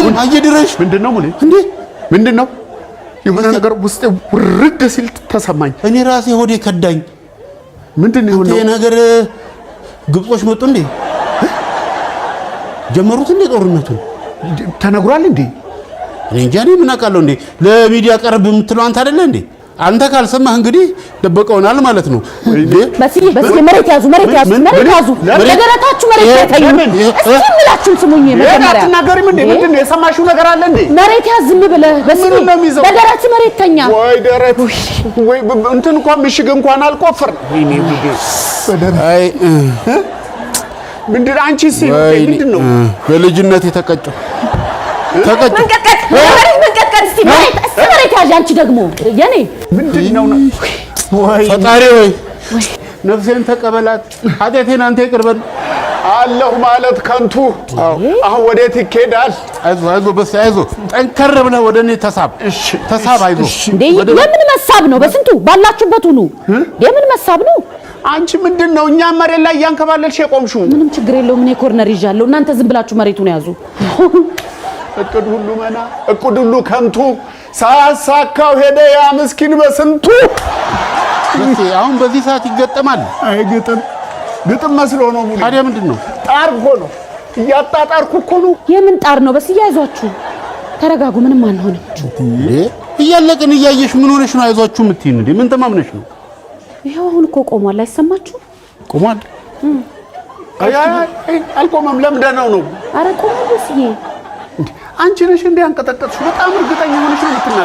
እማዬ ድረሽ ምንድነው ሙሌ እንዴ ምንድነው የሆነ ነገር ውስጥ ውርድ ሲል ተሰማኝ እኔ ራሴ ሆዴ ከዳኝ ምንድነው የሆነው ነገር ግብጾች መጡ እንዴ ጀመሩት እንዴ ጦርነቱን ተነግሯል እንዴ እኔ እንጃ እኔ ምን አውቃለሁ እንዴ ለሚዲያ ቀርብ የምትለው አንተ አይደለ እንዴ አንተ ካልሰማህ እንግዲህ ደበቀውናል ማለት ነው በሲ መሬት ያዙ ለገራታችሁ መሬት ያታዩ እስኪ ምላችሁን ስሙኝ መጀመሪያ አትናገሪም እንዴ ምንድነው የሰማሽው ነገር አለ እንዴ መሬት ያዝ ዝም ብለህ በሲ ለገራችሁ መሬት ተኛ ወይ ደረት ወይ እንትን እንኳን ምሽግ እንኳን አልቆፈርን ወይኔ ጉዴ አይ ምንድነው አንቺ ሲል ምንድነው በልጅነት የተቀጨው መንቀጥቀጥ እስቲ መሬት ያዥ አንቺ ደግሞ የኔ ምንድነው ወይ ፈጣሪ ወይ ነፍሴን ተቀበላት ኃጢአቴን አንተ ይቅርበል አላህ ማለት ከንቱ አሁን ወዴት ይኬዳል አይዞ በስ አይዞ ጠንከር ብለህ ወደኔ ተሳብ አይዞ እንዴ ለምን መሳብ ነው በስንቱ ባላችሁበት ሁሉ የምን መሳብ ነው አንቺ ምንድነው እኛ መሬት ላይ ያንከባለልሽ የቆምሽው ምንም ችግር የለውም እኔ ኮርነር ይዣለሁ እናንተ ዝም ብላችሁ መሬቱን ያዙ እቅድ ሁሉ መና እቅድ ሁሉ ከንቱ ሳያሳካው ሄደ ያ ምስኪን በስንቱ አሁን በዚህ ሰዓት ይገጠማል አይ ግጥም መስሎ ነው ሙሉ ታዲያ ምንድነው ጣር ሆኖ እያጣጣርኩ እኮ ነው የምን ጣር ነው በስ ያይዟችሁ ተረጋጉ ምንም አንሆንም እያለቅን እያየሽ ምን ሆነሽ ነው አይዟችሁ የምትይን እንዴ ምን ተማምነሽ ነው ይሄው አሁን እኮ ቆሟል አይሰማችሁ ቆሟል አይ አልቆመም ለምንድነው ነው አረ ቆሟል በስዬ አንቺ ነሽ እንዴ አንቀጠቀጥሽ በጣም እርግጠኛ ሆነሽ ነው የምትናገሪው